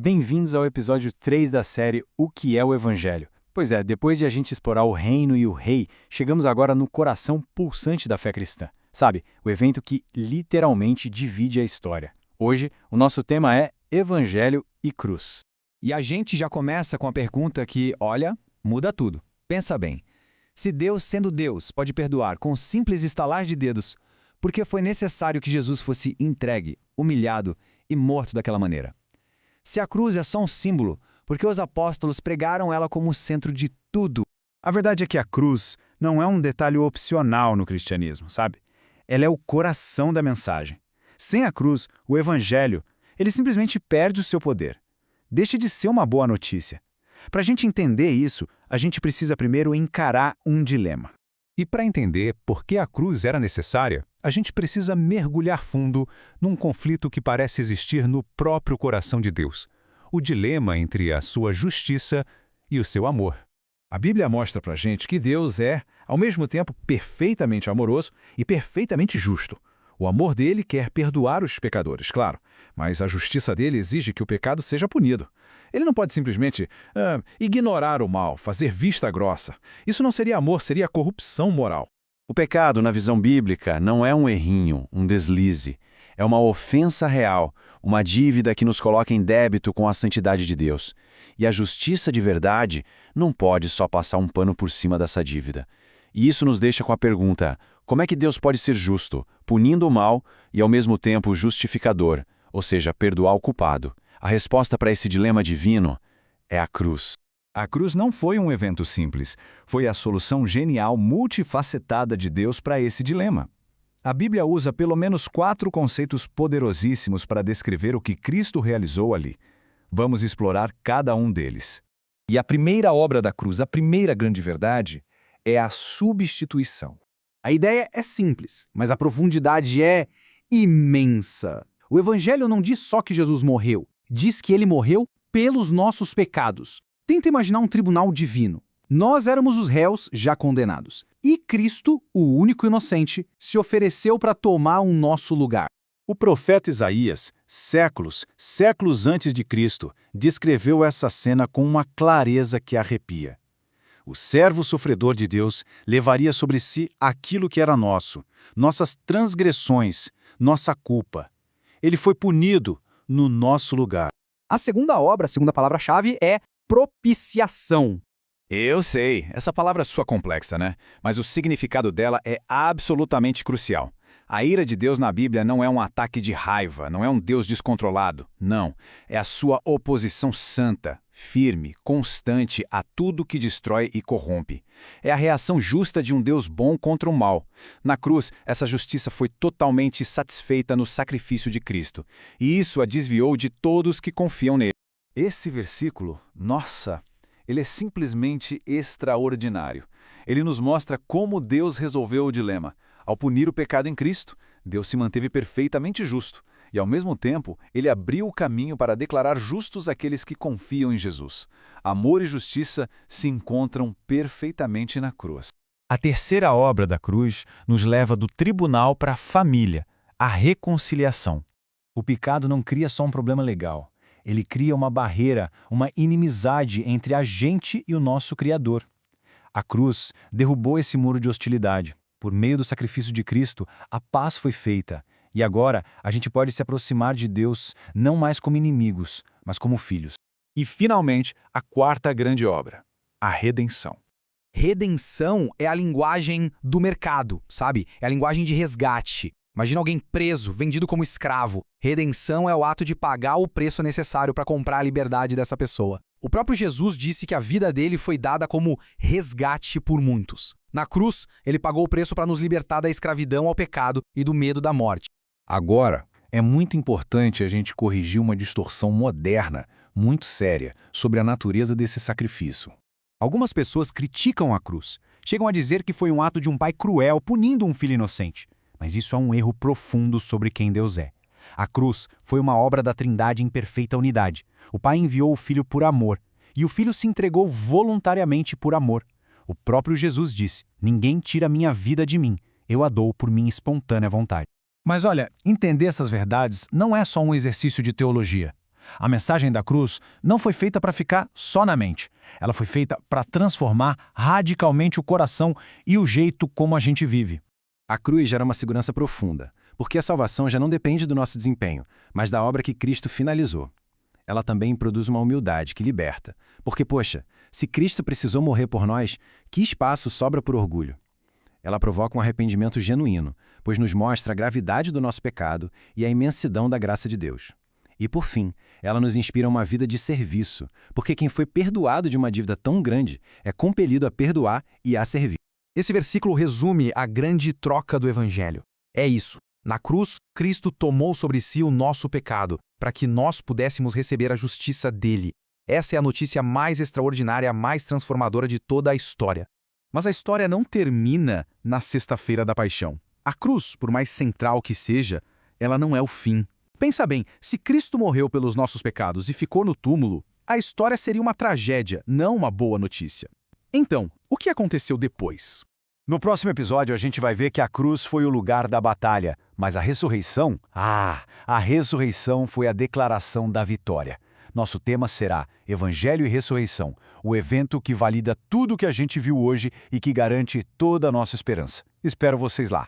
Bem-vindos ao episódio 3 da série O que é o Evangelho? Pois é, depois de a gente explorar o reino e o rei, chegamos agora no coração pulsante da fé cristã. Sabe, o evento que literalmente divide a história. Hoje, o nosso tema é Evangelho e Cruz. E a gente já começa com a pergunta que, olha, muda tudo. Pensa bem. Se Deus, sendo Deus, pode perdoar com um simples estalar de dedos, por que foi necessário que Jesus fosse entregue, humilhado e morto daquela maneira? Se a cruz é só um símbolo, por que os apóstolos pregaram ela como o centro de tudo? A verdade é que a cruz não é um detalhe opcional no cristianismo, sabe? Ela é o coração da mensagem. Sem a cruz, o evangelho, ele simplesmente perde o seu poder. Deixa de ser uma boa notícia. Para a gente entender isso, a gente precisa primeiro encarar um dilema. E para entender por que a cruz era necessária, a gente precisa mergulhar fundo num conflito que parece existir no próprio coração de Deus. O dilema entre a sua justiça e o seu amor. A Bíblia mostra pra gente que Deus é, ao mesmo tempo, perfeitamente amoroso e perfeitamente justo. O amor dele quer perdoar os pecadores, claro, mas a justiça dele exige que o pecado seja punido. Ele não pode simplesmente ignorar o mal, fazer vista grossa. Isso não seria amor, seria corrupção moral. O pecado, na visão bíblica, não é um errinho, um deslize. É uma ofensa real, uma dívida que nos coloca em débito com a santidade de Deus. E a justiça de verdade não pode só passar um pano por cima dessa dívida. E isso nos deixa com a pergunta: como é que Deus pode ser justo, punindo o mal e ao mesmo tempo justificador, ou seja, perdoar o culpado? A resposta para esse dilema divino é a cruz. A cruz não foi um evento simples, foi a solução genial, multifacetada de Deus para esse dilema. A Bíblia usa pelo menos 4 conceitos poderosíssimos para descrever o que Cristo realizou ali. Vamos explorar cada um deles. E a primeira obra da cruz, a primeira grande verdade, é a substituição. A ideia é simples, mas a profundidade é imensa. O Evangelho não diz só que Jesus morreu, diz que ele morreu pelos nossos pecados. Tenta imaginar um tribunal divino. Nós éramos os réus já condenados. E Cristo, o único inocente, se ofereceu para tomar o nosso lugar. O profeta Isaías, séculos antes de Cristo, descreveu essa cena com uma clareza que arrepia. O servo sofredor de Deus levaria sobre si aquilo que era nosso, nossas transgressões, nossa culpa. Ele foi punido no nosso lugar. A segunda obra, a segunda palavra-chave é propiciação. Eu sei, essa palavra sua complexa, né? Mas o significado dela é absolutamente crucial. A ira de Deus na Bíblia não é um ataque de raiva, não é um Deus descontrolado. Não, é a sua oposição santa, firme, constante a tudo que destrói e corrompe. É a reação justa de um Deus bom contra o mal. Na cruz, essa justiça foi totalmente satisfeita no sacrifício de Cristo. E isso a desviou de todos que confiam nele. Esse versículo, nossa, ele é simplesmente extraordinário. Ele nos mostra como Deus resolveu o dilema. Ao punir o pecado em Cristo, Deus se manteve perfeitamente justo. E, ao mesmo tempo, ele abriu o caminho para declarar justos aqueles que confiam em Jesus. Amor e justiça se encontram perfeitamente na cruz. A terceira obra da cruz nos leva do tribunal para a família, a reconciliação. O pecado não cria só um problema legal. Ele cria uma barreira, uma inimizade entre a gente e o nosso Criador. A cruz derrubou esse muro de hostilidade. Por meio do sacrifício de Cristo, a paz foi feita. E agora a gente pode se aproximar de Deus não mais como inimigos, mas como filhos. E, finalmente, a quarta grande obra, a redenção. Redenção é a linguagem do mercado, sabe? É a linguagem de resgate. Imagina alguém preso, vendido como escravo. Redenção é o ato de pagar o preço necessário para comprar a liberdade dessa pessoa. O próprio Jesus disse que a vida dele foi dada como resgate por muitos. Na cruz, ele pagou o preço para nos libertar da escravidão ao pecado e do medo da morte. Agora, é muito importante a gente corrigir uma distorção moderna, muito séria, sobre a natureza desse sacrifício. Algumas pessoas criticam a cruz. Chegam a dizer que foi um ato de um pai cruel punindo um filho inocente. Mas isso é um erro profundo sobre quem Deus é. A cruz foi uma obra da Trindade em perfeita unidade. O Pai enviou o Filho por amor, e o Filho se entregou voluntariamente por amor. O próprio Jesus disse: "Ninguém tira minha vida de mim, eu a dou por minha espontânea vontade." Mas olha, entender essas verdades não é só um exercício de teologia. A mensagem da cruz não foi feita para ficar só na mente. Ela foi feita para transformar radicalmente o coração e o jeito como a gente vive. A cruz gera uma segurança profunda, porque a salvação já não depende do nosso desempenho, mas da obra que Cristo finalizou. Ela também produz uma humildade que liberta, porque, poxa, se Cristo precisou morrer por nós, que espaço sobra por orgulho? Ela provoca um arrependimento genuíno, pois nos mostra a gravidade do nosso pecado e a imensidão da graça de Deus. E, por fim, ela nos inspira a uma vida de serviço, porque quem foi perdoado de uma dívida tão grande é compelido a perdoar e a servir. Esse versículo resume a grande troca do Evangelho. É isso. Na cruz, Cristo tomou sobre si o nosso pecado, para que nós pudéssemos receber a justiça dele. Essa é a notícia mais extraordinária, mais transformadora de toda a história. Mas a história não termina na Sexta-feira da Paixão. A cruz, por mais central que seja, ela não é o fim. Pensa bem, se Cristo morreu pelos nossos pecados e ficou no túmulo, a história seria uma tragédia, não uma boa notícia. Então, o que aconteceu depois? No próximo episódio, a gente vai ver que a cruz foi o lugar da batalha, mas a ressurreição? A ressurreição foi a declaração da vitória. Nosso tema será Evangelho e Ressurreição, o evento que valida tudo o que a gente viu hoje e que garante toda a nossa esperança. Espero vocês lá.